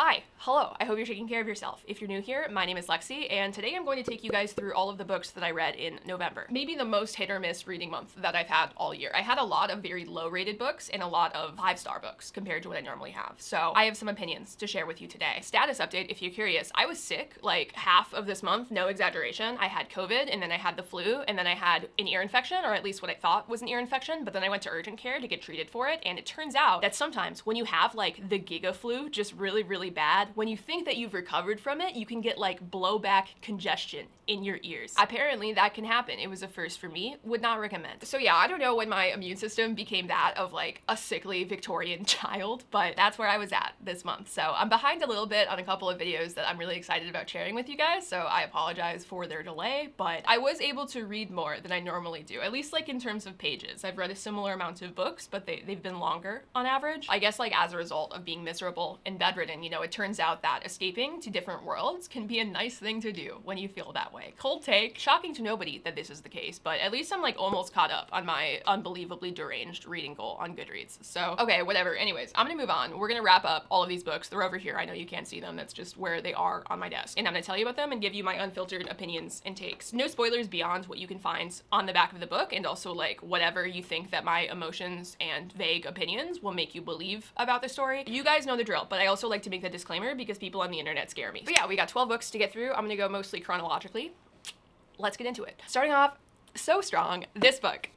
Hi, hello, I hope you're taking care of yourself. If you're new here, my name is Lexi, and today I'm going to take you guys through all of the books that I read in November. Maybe the most hit or miss reading month that I've had all year. I had a lot of very low rated books and a lot of 5-star books compared to what I normally have. So I have some opinions to share with you today. Status update, if you're curious, I was sick like half of this month, no exaggeration. I had COVID, and then I had the flu, and then I had an ear infection, or at least what I thought was an ear infection, but then I went to urgent care to get treated for it, and it turns out that sometimes when you have like the giga flu, just really bad, when you think that you've recovered from it, you can get like blowback congestion in your ears. Apparently that can happen. It was a first for me, would not recommend. So yeah, I don't know when my immune system became that of like a sickly Victorian child, but that's where I was at this month. So I'm behind a little bit on a couple of videos that I'm really excited about sharing with you guys, so I apologize for their delay, but I was able to read more than I normally do, at least like in terms of pages. I've read a similar amount of books, but they've been longer on average. I guess like as a result of being miserable and bedridden, you know, it turns out that escaping to different worlds can be a nice thing to do when you feel that way. Cold take, shocking to nobody that this is the case, but at least I'm like almost caught up on my unbelievably deranged reading goal on Goodreads. So, okay, whatever. Anyways, I'm gonna move on. We're gonna wrap up all of these books. They're over here. I know you can't see them. That's just where they are on my desk. And I'm gonna tell you about them and give you my unfiltered opinions and takes. No spoilers beyond what you can find on the back of the book, and also like whatever you think that my emotions and vague opinions will make you believe about the story. You guys know the drill, but I also like to make the disclaimer because people on the internet scare me. But yeah, we got 12 books to get through. I'm gonna go mostly chronologically. Let's get into it. Starting off so strong, this book.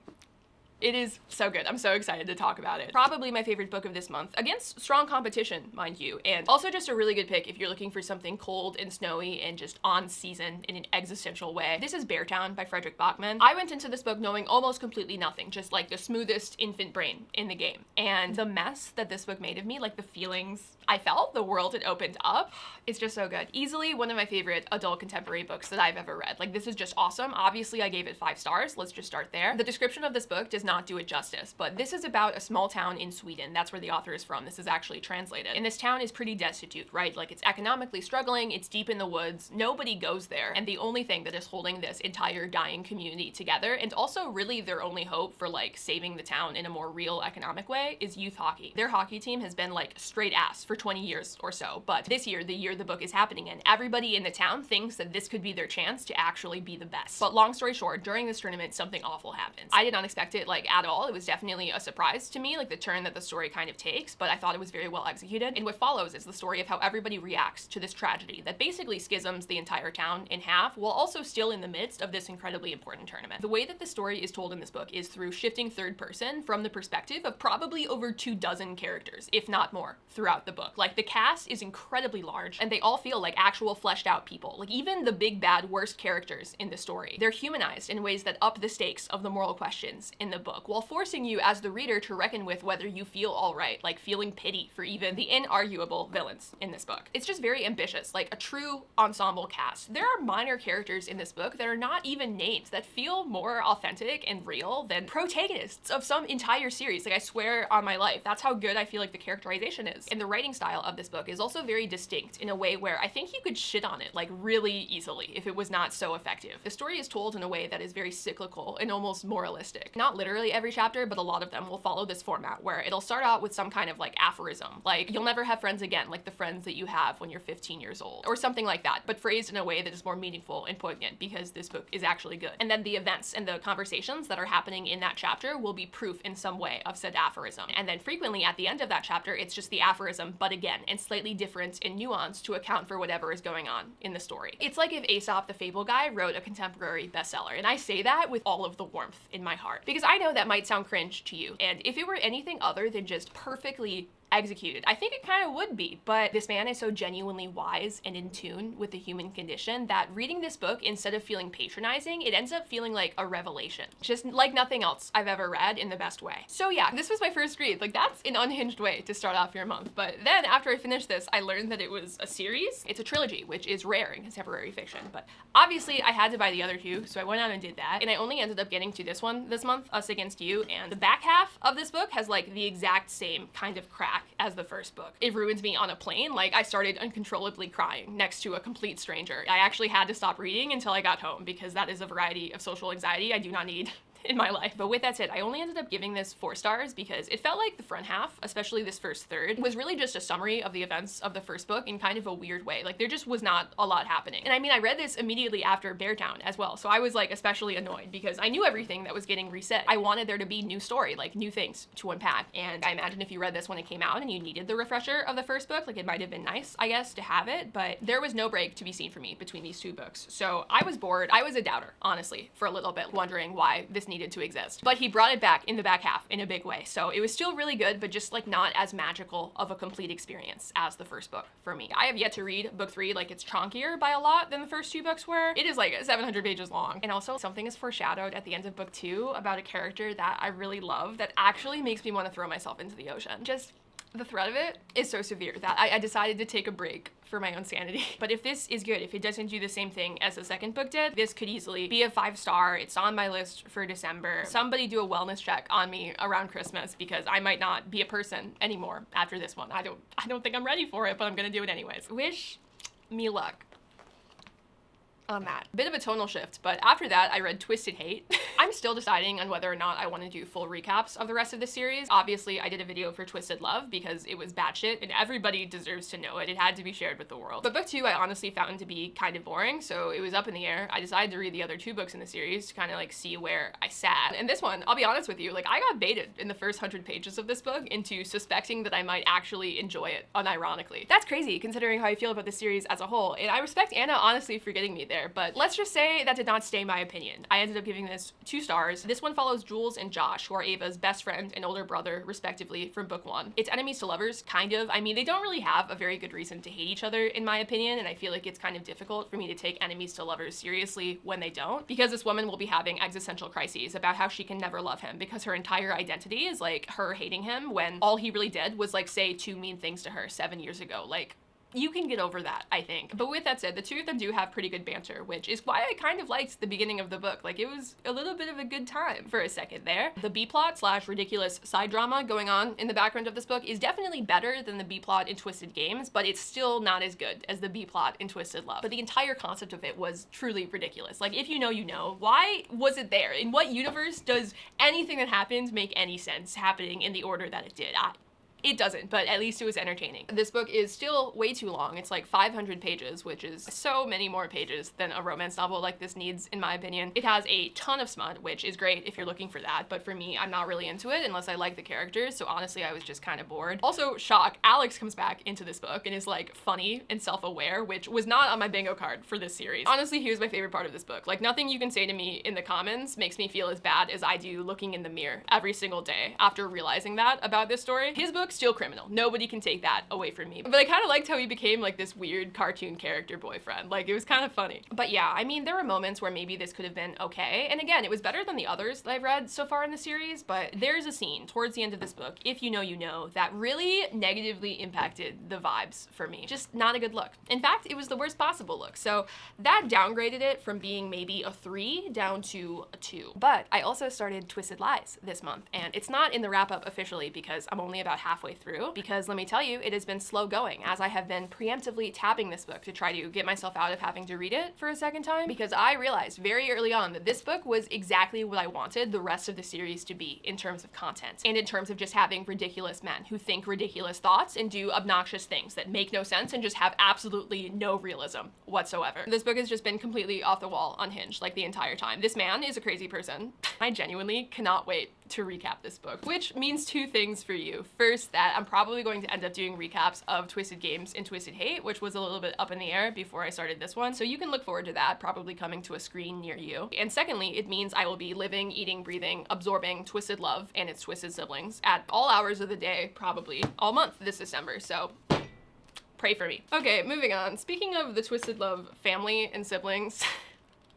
It is so good. I'm so excited to talk about it. Probably my favorite book of this month, against strong competition, mind you, and also just a really good pick if you're looking for something cold and snowy and just on season in an existential way. This is Beartown by Frederick Bachman. I went into this book knowing almost completely nothing, just like the smoothest infant brain in the game. And the mess that this book made of me, like the feelings I felt, the world it opened up, it's just so good. Easily one of my favorite adult contemporary books that I've ever read. Like, this is just awesome. Obviously, I gave it 5 stars. Let's just start there. The description of this book does not do it justice, but this is about a small town in Sweden. That's where the author is from. This is actually translated. And this town is pretty destitute, right? Like, it's economically struggling, it's deep in the woods, nobody goes there, and the only thing that is holding this entire dying community together, and also really their only hope for like saving the town in a more real economic way, is youth hockey. Their hockey team has been like straight ass for 20 years or so, but this year, the year the book is happening in, everybody in the town thinks that this could be their chance to actually be the best. But long story short, during this tournament, something awful happens. I did not expect it like at all. It was definitely a surprise to me, like the turn that the story kind of takes, but I thought it was very well executed. And what follows is the story of how everybody reacts to this tragedy that basically schisms the entire town in half, while also still in the midst of this incredibly important tournament. The way that the story is told in this book is through shifting third person from the perspective of probably over 24 characters, if not more, throughout the book. Like, the cast is incredibly large, and they all feel like actual fleshed out people. Like, even the big bad worst characters in the story, they're humanized in ways that up the stakes of the moral questions in the book, while forcing you as the reader to reckon with whether you feel all right, like feeling pity for even the inarguable villains in this book. It's just very ambitious, like a true ensemble cast. There are minor characters in this book that are not even names, that feel more authentic and real than protagonists of some entire series. Like, I swear on my life, that's how good I feel like the characterization is. And the writing style of this book is also very distinct in a way where I think you could shit on it like really easily if it was not so effective. The story is told in a way that is very cyclical and almost moralistic. Not literally every chapter, but a lot of them will follow this format where it'll start out with some kind of like aphorism, like you'll never have friends again like the friends that you have when you're 15 years old, or something like that, but phrased in a way that is more meaningful and poignant because this book is actually good. And then the events and the conversations that are happening in that chapter will be proof in some way of said aphorism. And then frequently at the end of that chapter, it's just the aphorism, but again, and slightly different in nuance to account for whatever is going on in the story. It's like if Aesop the Fable guy wrote a contemporary bestseller, and I say that with all of the warmth in my heart, because I know that might sound cringe to you, and if it were anything other than just perfectly executed, I think it kind of would be, but this man is so genuinely wise and in tune with the human condition that reading this book, instead of feeling patronizing, it ends up feeling like a revelation, just like nothing else I've ever read in the best way. So yeah, this was my first read. Like, that's an unhinged way to start off your month. But then after I finished this, I learned that it was a series. It's a trilogy, which is rare in contemporary fiction, but obviously I had to buy the other 2, so I went out and did that, and I only ended up getting to this one this month, Us Against You, and the back half of this book has like the exact same kind of crack as the first book. It ruins me on a plane. Like, I started uncontrollably crying next to a complete stranger. I actually had to stop reading until I got home because that is a variety of social anxiety I do not need in my life. But with that said, I only ended up giving this 4 stars because it felt like the front half, especially this first third, was really just a summary of the events of the first book in kind of a weird way. Like there just was not a lot happening. And I mean, I read this immediately after Beartown as well, so I was like especially annoyed because I knew everything that was getting reset. I wanted there to be new story, like new things to unpack. And I imagine if you read this when it came out and you needed the refresher of the first book, like it might have been nice, I guess, to have it, but there was no break to be seen for me between these 2 books. So I was bored. I was a doubter, honestly, for a little bit, wondering why this needed to exist. But he brought it back in the back half in a big way. So it was still really good, but just like not as magical of a complete experience as the first book for me. I have yet to read book 3, like it's chonkier by a lot than the first 2 books were. It is like 700 pages long. And also something is foreshadowed at the end of book 2 about a character that I really love that actually makes me want to throw myself into the ocean. Just the threat of it is so severe that I decided to take a break for my own sanity. But if this is good, if it doesn't do the same thing as the second book did, this could easily be a 5-star. It's on my list for December. Somebody do a wellness check on me around Christmas because I might not be a person anymore after this one. I don't think I'm ready for it, but I'm gonna do it anyways. Wish me luck on that. Bit of a tonal shift, but after that I read Twisted Hate. I'm still deciding on whether or not I want to do full recaps of the rest of the series. Obviously I did a video for Twisted Love because it was batshit and everybody deserves to know it. It had to be shared with the world. But book 2 I honestly found to be kind of boring, so it was up in the air. I decided to read the other 2 books in the series to kind of like see where I sat. And this one, I'll be honest with you, like I got baited in the first 100 pages of this book into suspecting that I might actually enjoy it unironically. That's crazy considering how I feel about the series as a whole, and I respect Anna honestly for getting me there, but let's just say that did not stay my opinion. I ended up giving this 2 stars. This one follows Jules and Josh, who are Ava's best friend and older brother, respectively, from book 1. It's enemies to lovers, kind of. I mean, they don't really have a very good reason to hate each other, in my opinion, and I feel like it's kind of difficult for me to take enemies to lovers seriously when they don't, because this woman will be having existential crises about how she can never love him because her entire identity is like her hating him when all he really did was like say 2 mean things to her 7 years ago. Like, you can get over that, I think. But with that said, the 2 of them do have pretty good banter, which is why I kind of liked the beginning of the book. Like, it was a little bit of a good time for a second there. The B-plot / ridiculous side drama going on in the background of this book is definitely better than the B-plot in Twisted Games, but it's still not as good as the B-plot in Twisted Love. But the entire concept of it was truly ridiculous. Like, if you know, you know. Why was it there? In what universe does anything that happened make any sense happening in the order that it did? It doesn't, but at least it was entertaining. This book is still way too long. It's like 500 pages, which is so many more pages than a romance novel like this needs, in my opinion. It has a ton of smut, which is great if you're looking for that, but for me, I'm not really into it unless I like the characters, so honestly, I was just kind of bored. Also, shock, Alex comes back into this book and is like funny and self-aware, which was not on my bingo card for this series. Honestly, he was my favorite part of this book. Like, nothing you can say to me in the comments makes me feel as bad as I do looking in the mirror every single day after realizing that about this story. His book, still criminal. Nobody can take that away from me. But I kind of liked how he became like this weird cartoon character boyfriend. Like, it was kind of funny. But yeah, I mean, there were moments where maybe this could have been okay. And again, it was better than the others that I've read so far in the series, but there's a scene towards the end of this book, if you know, you know, that really negatively impacted the vibes for me. Just not a good look. In fact, it was the worst possible look. So that downgraded it from being maybe a 3 down to a 2. But I also started Twisted Lies this month, and it's not in the wrap up officially because I'm only about halfway through, because let me tell you, it has been slow going as I have been preemptively tabbing this book to try to get myself out of having to read it for a second time, because I realized very early on that this book was exactly what I wanted the rest of the series to be in terms of content and in terms of just having ridiculous men who think ridiculous thoughts and do obnoxious things that make no sense and just have absolutely no realism whatsoever. This book has just been completely off the wall, unhinged, like the entire time. This man is a crazy person. I genuinely cannot wait to recap this book, which means 2 things for you. First, that I'm probably going to end up doing recaps of Twisted Games and Twisted Hate, which was a little bit up in the air before I started this one, so you can look forward to that probably coming to a screen near you. And secondly, it means I will be living, eating, breathing, absorbing Twisted Love and its twisted siblings at all hours of the day, probably all month this December, so pray for me. Okay, moving on. Speaking of the Twisted Love family and siblings,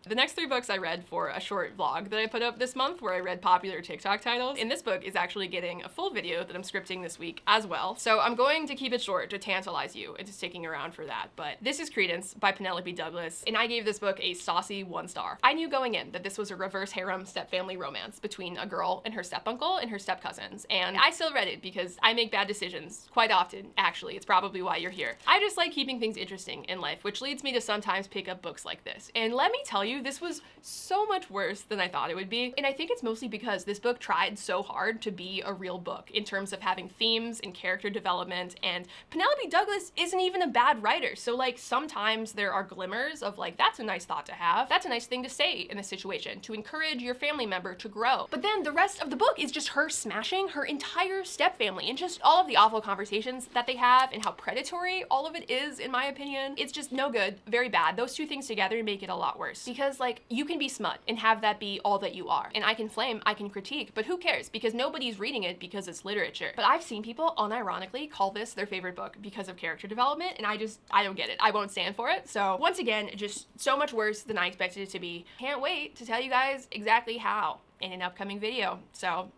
the next 3 books I read for a short vlog that I put up this month where I read popular TikTok titles. And this book is actually getting a full video that I'm scripting this week as well. So I'm going to keep it short to tantalize you into sticking around for that. But this is Credence by Penelope Douglas, and I gave this book a saucy 1 star. I knew going in that this was a reverse harem stepfamily romance between a girl and her stepuncle and her stepcousins. And I still read it because I make bad decisions quite often, actually. It's probably why you're here. I just like keeping things interesting in life, which leads me to sometimes pick up books like this. And let me tell you, you, this was so much worse than I thought it would be. And I think it's mostly because this book tried so hard to be a real book in terms of having themes and character development, and Penelope Douglas isn't even a bad writer. So like sometimes there are glimmers of like, that's a nice thought to have. That's a nice thing to say in this situation to encourage your family member to grow. But then the rest of the book is just her smashing her entire stepfamily and just all of the awful conversations that they have and how predatory all of it is, in my opinion. It's just no good, very bad. Those two things together make it a lot worse, because like you can be smut and have that be all that you are. And I can flame, I can critique, but who cares? Because nobody's reading it because it's literature. But I've seen people unironically call this their favorite book because of character development, and I don't get it. I won't stand for it. So once again, just so much worse than I expected it to be. Can't wait to tell you guys exactly how in an upcoming video. So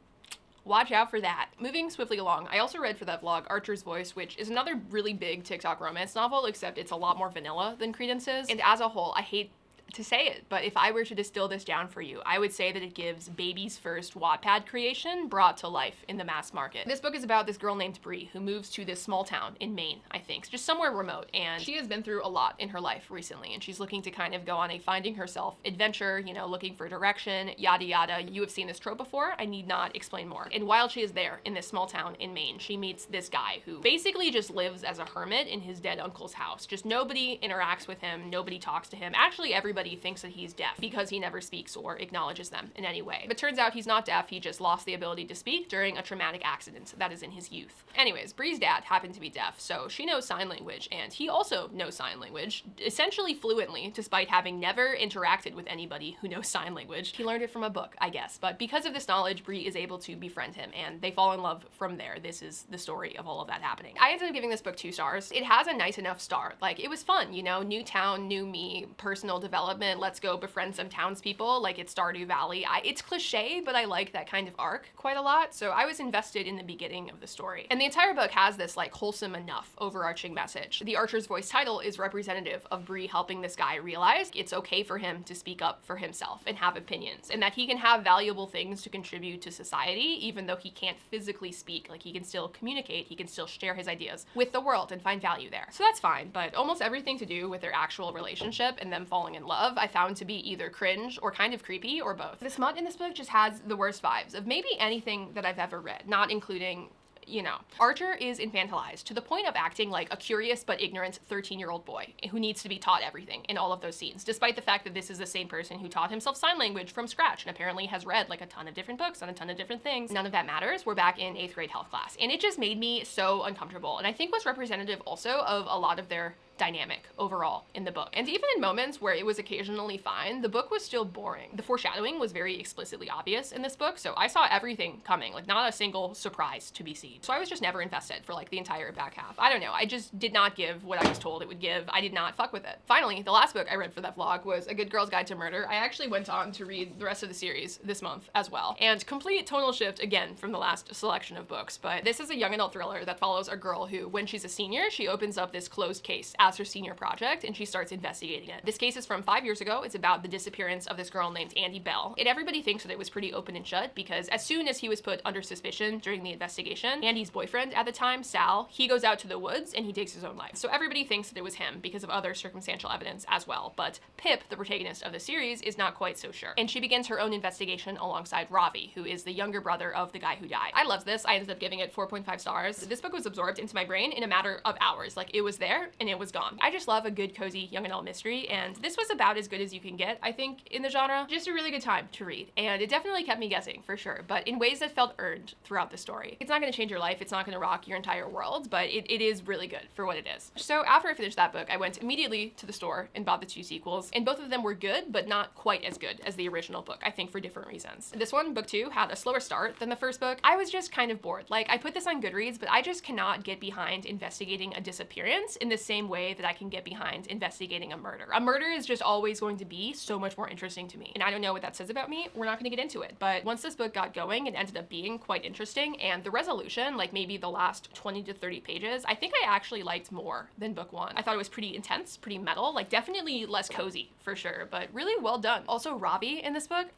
watch out for that. Moving swiftly along, I also read for that vlog Archer's Voice, which is another really big TikTok romance novel, except it's a lot more vanilla than Credence is. And as a whole, I hate to say it, but if I were to distill this down for you, I would say that it gives baby's first Wattpad creation brought to life in the mass market. This book is about this girl named Bree who moves to this small town in Maine, I think, just somewhere remote, and she has been through a lot in her life recently, and she's looking to kind of go on a finding herself adventure, you know, looking for direction, yada yada. You have seen this trope before, I need not explain more. And while she is there in this small town in Maine, she meets this guy who basically just lives as a hermit in his dead uncle's house. Just nobody interacts with him, nobody talks to him. Actually, everybody thinks that he's deaf because he never speaks or acknowledges them in any way. But turns out he's not deaf, he just lost the ability to speak during a traumatic accident that is in his youth. Anyways, Bree's dad happened to be deaf, so she knows sign language, and he also knows sign language, essentially fluently, despite having never interacted with anybody who knows sign language. He learned it from a book, I guess, but because of this knowledge, Bree is able to befriend him, and they fall in love from there. This is the story of all of that happening. I ended up giving this book 2 stars. It has a nice enough start. Like, it was fun, you know, new town, new me, personal development, let's go befriend some townspeople, like it's Stardew Valley. It's cliche, but I like that kind of arc quite a lot, so I was invested in the beginning of the story. And the entire book has this like wholesome enough overarching message. The Archer's Voice title is representative of Bree helping this guy realize it's okay for him to speak up for himself and have opinions, and that he can have valuable things to contribute to society even though he can't physically speak. Like, he can still communicate, he can still share his ideas with the world and find value there. So that's fine, but almost everything to do with their actual relationship and them falling in love I found to be either cringe or kind of creepy or both. The smut in this book just has the worst vibes of maybe anything that I've ever read, not including, you know. Archer is infantilized to the point of acting like a curious but ignorant 13-year-old boy who needs to be taught everything in all of those scenes, despite the fact that this is the same person who taught himself sign language from scratch and apparently has read like a ton of different books on a ton of different things. None of that matters. We're back in 8th grade health class, and it just made me so uncomfortable, and I think was representative also of a lot of their dynamic overall in the book. And even in moments where it was occasionally fine, the book was still boring. The foreshadowing was very explicitly obvious in this book, so I saw everything coming, like not a single surprise to be seen. So I was just never invested for like the entire back half. I don't know, I just did not give what I was told it would give. I did not fuck with it. Finally, the last book I read for that vlog was A Good Girl's Guide to Murder. I actually went on to read the rest of the series this month as well. And complete tonal shift again from the last selection of books, but this is a young adult thriller that follows a girl who, when she's a senior, she opens up this closed case as her senior project, and she starts investigating it. This case is from 5 years ago. It's about the disappearance of this girl named Andy Bell. And everybody thinks that it was pretty open and shut because as soon as he was put under suspicion during the investigation, Andy's boyfriend at the time, Sal, he goes out to the woods and he takes his own life. So everybody thinks that it was him because of other circumstantial evidence as well. But Pip, the protagonist of the series, is not quite so sure. And she begins her own investigation alongside Ravi, who is the younger brother of the guy who died. I loved this. I ended up giving it 4.5 stars. This book was absorbed into my brain in a matter of hours. Like, it was there and it was gone. I just love a good, cozy young adult mystery, and this was about as good as you can get, I think, in the genre. Just a really good time to read, and it definitely kept me guessing, for sure, but in ways that felt earned throughout the story. It's not going to change your life, it's not going to rock your entire world, but it is really good for what it is. So after I finished that book, I went immediately to the store and bought the 2 sequels, and both of them were good, but not quite as good as the original book, I think, for different reasons. This one, book 2, had a slower start than the first book. I was just kind of bored. Like, I put this on Goodreads, but I just cannot get behind investigating a disappearance in the same way that I can get behind investigating a murder. A murder is just always going to be so much more interesting to me. And I don't know what that says about me. We're not going to get into it. But once this book got going, it ended up being quite interesting. And the resolution, like maybe the last 20 to 30 pages, I think I actually liked more than book 1. I thought it was pretty intense, pretty metal, like definitely less cozy for sure, but really well done. Also, Ravi in this book,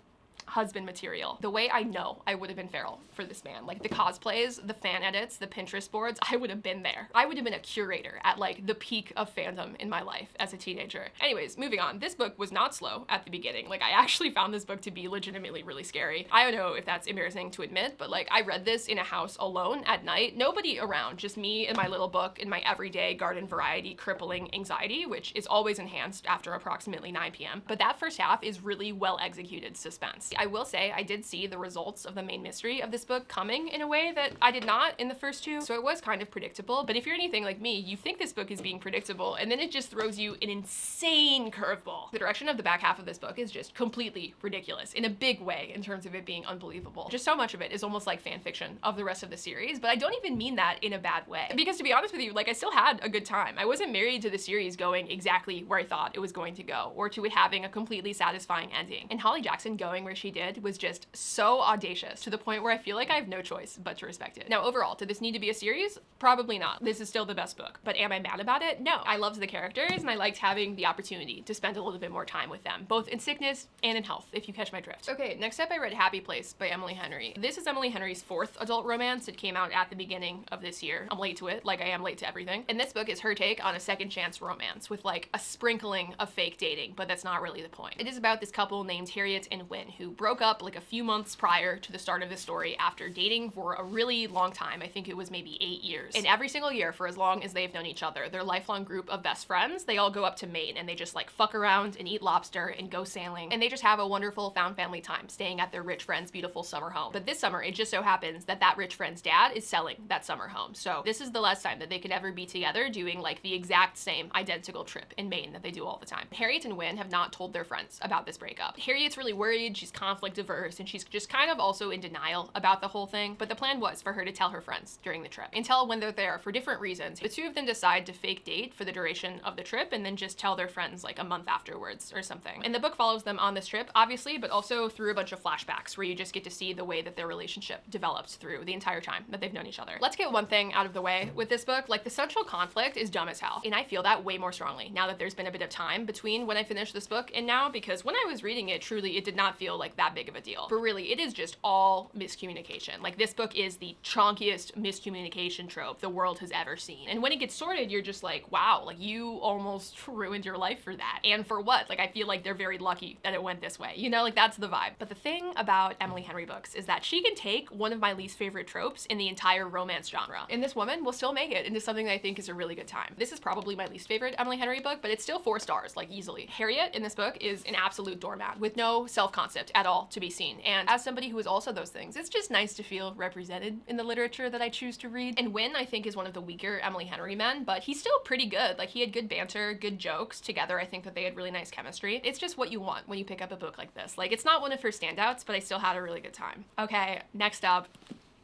husband material. The way I know I would have been feral for this man. Like the cosplays, the fan edits, the Pinterest boards, I would have been there. I would have been a curator at like the peak of fandom in my life as a teenager. Anyways, moving on. This book was not slow at the beginning. Like I actually found this book to be legitimately really scary. I don't know if that's embarrassing to admit, but like I read this in a house alone at night, nobody around, just me and my little book and my everyday garden variety crippling anxiety, which is always enhanced after approximately 9 p.m. But that first half is really well executed suspense. I will say I did see the results of the main mystery of this book coming in a way that I did not in the first two, so it was kind of predictable. But if you're anything like me, you think this book is being predictable, and then it just throws you an insane curveball. The direction of the back half of this book is just completely ridiculous in a big way in terms of it being unbelievable. Just so much of it is almost like fan fiction of the rest of the series, but I don't even mean that in a bad way. Because to be honest with you, like I still had a good time. I wasn't married to the series going exactly where I thought it was going to go, or to it having a completely satisfying ending. And Holly Jackson going where she did was just so audacious to the point where I feel like I have no choice but to respect it. Now overall, did this need to be a series? Probably not. This is still the best book. But am I mad about it? No. I loved the characters and I liked having the opportunity to spend a little bit more time with them, both in sickness and in health, if you catch my drift. Okay, next up I read Happy Place by Emily Henry. This is Emily Henry's fourth adult romance. It came out at the beginning of this year. I'm late to it, like I am late to everything. And this book is her take on a second chance romance with like a sprinkling of fake dating, but that's not really the point. It is about this couple named Harriet and Wynn who broke up like a few months prior to the start of the story after dating for a really long time. I think it was maybe 8 years. And every single year for as long as they've known each other, their lifelong group of best friends, they all go up to Maine and they just like fuck around and eat lobster and go sailing. And they just have a wonderful found family time staying at their rich friend's beautiful summer home. But this summer, it just so happens that that rich friend's dad is selling that summer home. So this is the last time that they could ever be together doing like the exact same identical trip in Maine that they do all the time. Harriet and Wynn have not told their friends about this breakup. Harriet's really worried, she's conflict averse, and she's just kind of also in denial about the whole thing. But the plan was for her to tell her friends during the trip. Until when they're there for different reasons, the two of them decide to fake date for the duration of the trip and then just tell their friends like a month afterwards or something. And the book follows them on this trip, obviously, but also through a bunch of flashbacks where you just get to see the way that their relationship develops through the entire time that they've known each other. Let's get one thing out of the way with this book. Like the central conflict is dumb as hell. And I feel that way more strongly now that there's been a bit of time between when I finished this book and now, because when I was reading it, truly, it did not feel like that big of a deal. But really, it is just all miscommunication. Like this book is the chonkiest miscommunication trope the world has ever seen. And when it gets sorted, you're just like, wow, like you almost ruined your life for that. And for what? Like I feel like they're very lucky that it went this way. You know, like that's the vibe. But the thing about Emily Henry books is that she can take one of my least favorite tropes in the entire romance genre, and this woman will still make it into something that I think is a really good time. This is probably my least favorite Emily Henry book, but it's still 4 stars, like easily. Harriet in this book is an absolute doormat with no self-concept at all to be seen. And as somebody who is also those things, it's just nice to feel represented in the literature that I choose to read. And Wynn, I think, is one of the weaker Emily Henry men, but he's still pretty good. Like he had good banter, good jokes. Together, I think that they had really nice chemistry. It's just what you want when you pick up a book like this. Like it's not one of her standouts, but I still had a really good time. Okay, next up,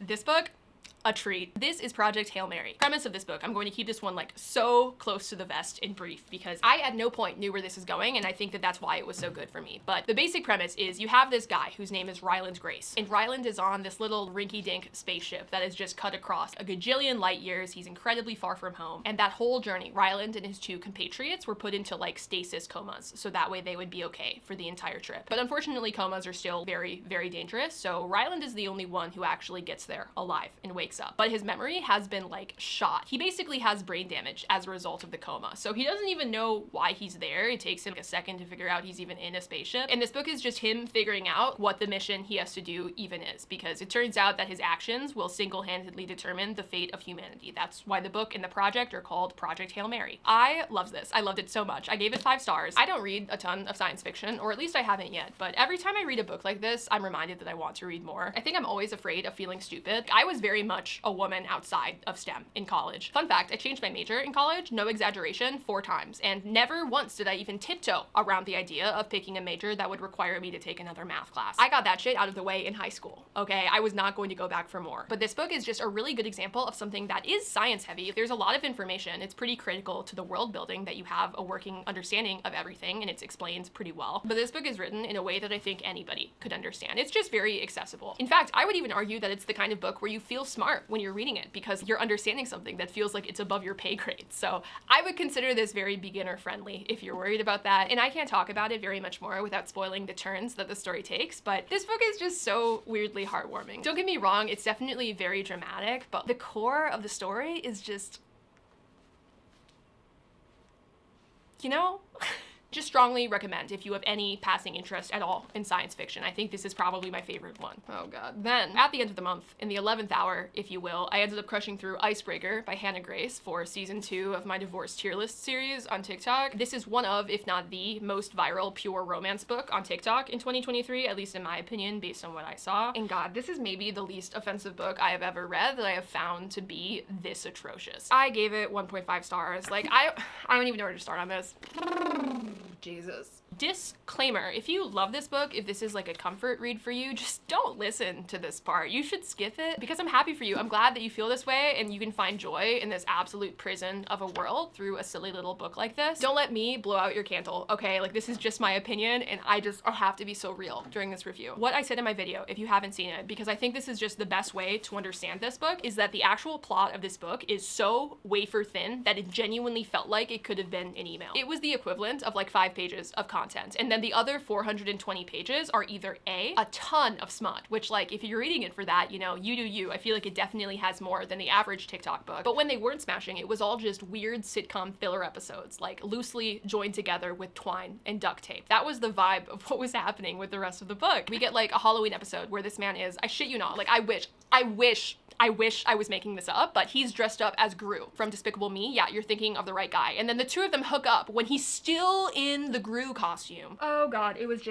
this book, a treat. This is Project Hail Mary. Premise of this book, I'm going to keep this one like so close to the vest and brief because I at no point knew where this is going, and I think that that's why it was so good for me. But the basic premise is you have this guy whose name is Ryland Grace, and Ryland is on this little rinky-dink spaceship that is just cut across a gajillion light years. He's incredibly far from home, and that whole journey, Ryland and his 2 compatriots were put into like stasis comas, so that way they would be okay for the entire trip. But unfortunately, comas are still very, very dangerous, so Ryland is the only one who actually gets there alive and wakes up. But his memory has been like shot. He basically has brain damage as a result of the coma, so he doesn't even know why he's there. It takes him like a second to figure out he's even in a spaceship, and this book is just him figuring out what the mission he has to do even is, because it turns out that his actions will single-handedly determine the fate of humanity. That's why the book and the project are called Project Hail Mary. I loved this. I loved it so much. I gave it 5 stars. I don't read a ton of science fiction, or at least I haven't yet, but every time I read a book like this, I'm reminded that I want to read more. I think I'm always afraid of feeling stupid. I was very much a woman outside of STEM in college. Fun fact, I changed my major in college, no exaggeration, 4 times, and never once did I even tiptoe around the idea of picking a major that would require me to take another math class. I got that shit out of the way in high school, okay? I was not going to go back for more. But this book is just a really good example of something that is science heavy. There's a lot of information. It's pretty critical to the world building that you have a working understanding of everything, and it's explained pretty well. But this book is written in a way that I think anybody could understand. It's just very accessible. In fact, I would even argue that it's the kind of book where you feel smart smart when you're reading it because you're understanding something that feels like it's above your pay grade. So I would consider this very beginner friendly if you're worried about that. And I can't talk about it very much more without spoiling the turns that the story takes, but this book is just so weirdly heartwarming. Don't get me wrong, it's definitely very dramatic, but the core of the story is just, you know? Just strongly recommend if you have any passing interest at all in science fiction. I think this is probably my favorite one. Oh god. Then, at the end of the month, in the 11th hour, if you will, I ended up crushing through Icebreaker by Hannah Grace for season 2 of my Divorce Tier List series on TikTok. This is one of, if not the most viral pure romance book on TikTok in 2023, at least in my opinion, based on what I saw. And god, this is maybe the least offensive book I have ever read that I have found to be this atrocious. I gave it 1.5 stars. Like, I don't even know where to start on this. Jesus. Disclaimer, if you love this book, if this is like a comfort read for you, just don't listen to this part. You should skip it because I'm happy for you. I'm glad that you feel this way and you can find joy in this absolute prison of a world through a silly little book like this. Don't let me blow out your candle, okay? Like, this is just my opinion and I have to be so real during this review. What I said in my video, if you haven't seen it, because I think this is just the best way to understand this book, is that the actual plot of this book is so wafer thin that it genuinely felt like it could have been an email. It was the equivalent of like 5 pages of content. And then the other 420 pages are either a ton of smut, which, like, if you're reading it for that, you know, you do you. I feel like it definitely has more than the average TikTok book. But when they weren't smashing, it was all just weird sitcom filler episodes, like loosely joined together with twine and duct tape. That was the vibe of what was happening with the rest of the book. We get like a Halloween episode where this man is, I shit you not, like, I wish I was making this up, but he's dressed up as Gru from Despicable Me. Yeah, you're thinking of the right guy. And then the two of them hook up when he's still in the Gru costume. Oh god, it was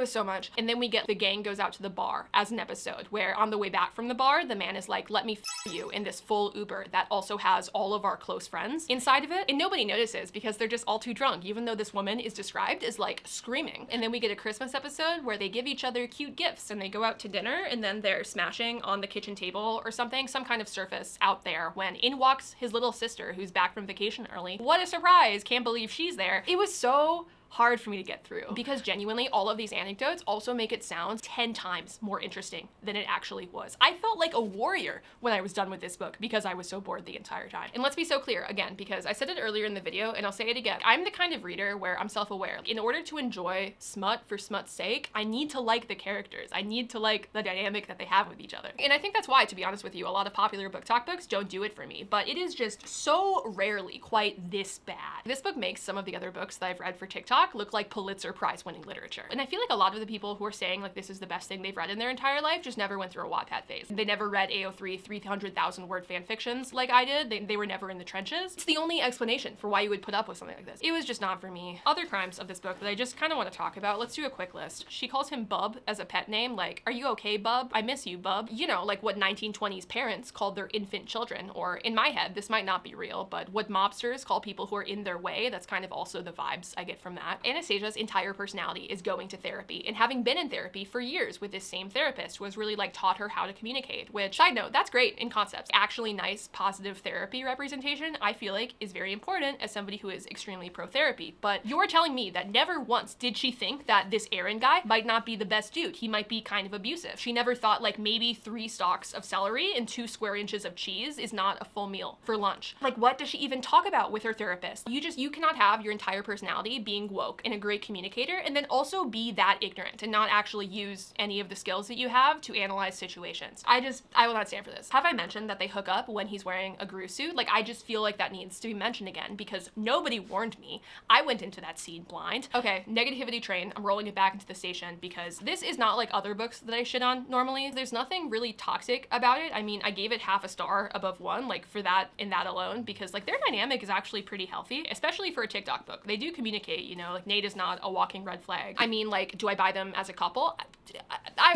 so much. And then we get the gang goes out to the bar as an episode where on the way back from the bar, the man is like, let me f you in this full Uber that also has all of our close friends inside of it. And nobody notices because they're just all too drunk, even though this woman is described as like screaming. And then we get a Christmas episode where they give each other cute gifts and they go out to dinner and then they're smashing on the kitchen table or something, some kind of surface out there when in walks his little sister who's back from vacation early. What a surprise. Can't believe she's there. It was so hard for me to get through because genuinely all of these anecdotes also make it sound 10 times more interesting than it actually was. I felt like a warrior when I was done with this book because I was so bored the entire time. And let's be so clear again, because I said it earlier in the video and I'll say it again. I'm the kind of reader where I'm self-aware. In order to enjoy smut for smut's sake, I need to like the characters. I need to like the dynamic that they have with each other. And I think that's why, to be honest with you, a lot of popular book talk books don't do it for me, but it is just so rarely quite this bad. This book makes some of the other books that I've read for TikTok look like Pulitzer Prize winning literature. And I feel like a lot of the people who are saying like this is the best thing they've read in their entire life just never went through a Wattpad phase. They never read AO3 300,000 word fan fictions like I did. They were never in the trenches. It's the only explanation for why you would put up with something like this. It was just not for me. Other crimes of this book that I just kind of want to talk about. Let's do a quick list. She calls him Bub as a pet name. Like, are you okay, Bub? I miss you, Bub. You know, like what 1920s parents called their infant children, or in my head, this might not be real, but what mobsters call people who are in their way. That's kind of also the vibes I get from that. Anastasia's entire personality is going to therapy and having been in therapy for years with this same therapist who has really like taught her how to communicate, which, side note, that's great in concepts. Actually nice, positive therapy representation, I feel like, is very important as somebody who is extremely pro-therapy. But you're telling me that never once did she think that this Aaron guy might not be the best dude. He might be kind of abusive. She never thought like maybe 3 stalks of celery and 2 square inches of cheese is not a full meal for lunch. Like, what does she even talk about with her therapist? You cannot have your entire personality being woke and a great communicator and then also be that ignorant and not actually use any of the skills that you have to analyze situations. I will not stand for this. Have I mentioned that they hook up when he's wearing a Gru suit? Like, I just feel like that needs to be mentioned again because nobody warned me. I went into that scene blind. Okay, negativity train, I'm rolling it back into the station because this is not like other books that I shit on normally. There's nothing really toxic about it. I mean, I gave it half a star above 1, like for that and that alone, because like their dynamic is actually pretty healthy, especially for a TikTok book. They do communicate, you know, like Nate is not a walking red flag. I mean, like, do I buy them as a couple?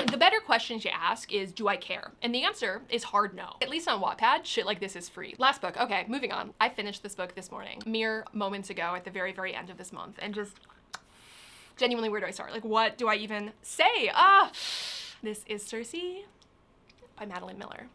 The better question to ask is, do I care? And the answer is hard no. At least on Wattpad, shit like this is free. Last book. Okay, moving on. I finished this book this morning, mere moments ago at the very, very end of this month, and just genuinely, where do I start? Like, what do I even say? This is Circe by Madeline Miller.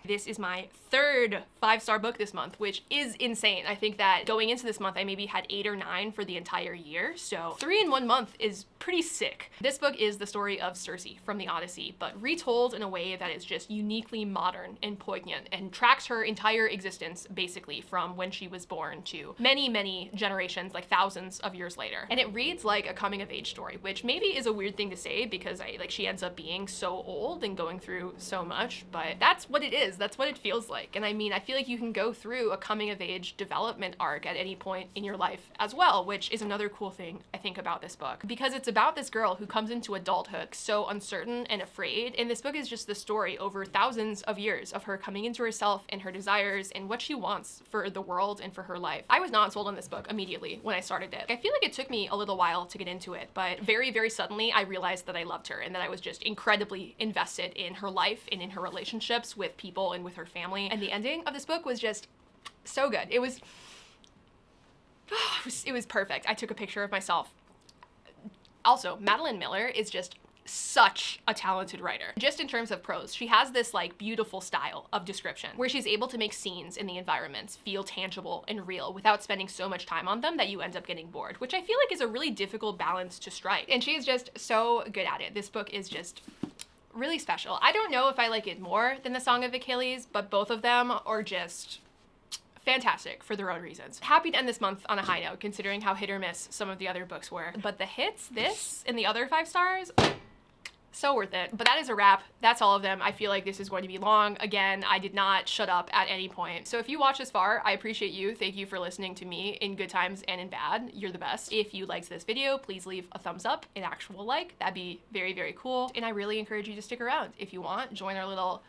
This is my third 5-star book this month, which is insane. I think that going into this month, I maybe had 8 or 9 for the entire year. So 3 in 1 month is pretty sick. This book is the story of Circe from the Odyssey, but retold in a way that is just uniquely modern and poignant and tracks her entire existence basically from when she was born to many, many generations, like thousands of years later. And it reads like a coming of age story, which maybe is a weird thing to say because she ends up being so old and going through so much, but that's what it is. That's what it feels like. And I mean, I feel like you can go through a coming of age development arc at any point in your life as well, which is another cool thing I think about this book, because it's about this girl who comes into adulthood so uncertain and afraid. And this book is just the story over thousands of years of her coming into herself and her desires and what she wants for the world and for her life. I was not sold on this book immediately when I started it. I feel like it took me a little while to get into it, but very, very suddenly I realized that I loved her and that I was just incredibly invested in her life and in her relationships with people and with her family. And the ending of this book was just so good. It was perfect. I took a picture of myself. Also, Madeline Miller is just such a talented writer. Just in terms of prose, she has this like beautiful style of description where she's able to make scenes in the environments feel tangible and real without spending so much time on them that you end up getting bored, which I feel like is a really difficult balance to strike. And she is just so good at it. This book is just really special. I don't know if I like it more than The Song of Achilles, but both of them are just fantastic for their own reasons. Happy to end this month on a high note, considering how hit or miss some of the other books were. But the hits, this, and the other 5 stars, so worth it. But that is a wrap. That's all of them. I feel like this is going to be long. Again, I did not shut up at any point. So if you watched this far, I appreciate you. Thank you for listening to me in good times and in bad. You're the best. If you liked this video, please leave a thumbs up, an actual like. That'd be very, very cool. And I really encourage you to stick around. If you want, join our little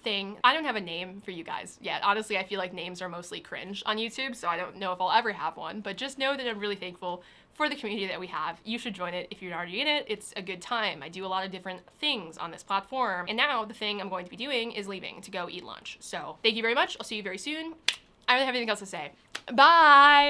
thing. I don't have a name for you guys yet. Honestly, I feel like names are mostly cringe on YouTube, so I don't know if I'll ever have one, but just know that I'm really thankful for the community that we have. You should join it if you're already in it. It's a good time. I do a lot of different things on this platform, and now the thing I'm going to be doing is leaving to go eat lunch. So thank you very much. I'll see you very soon. I don't have anything else to say. Bye!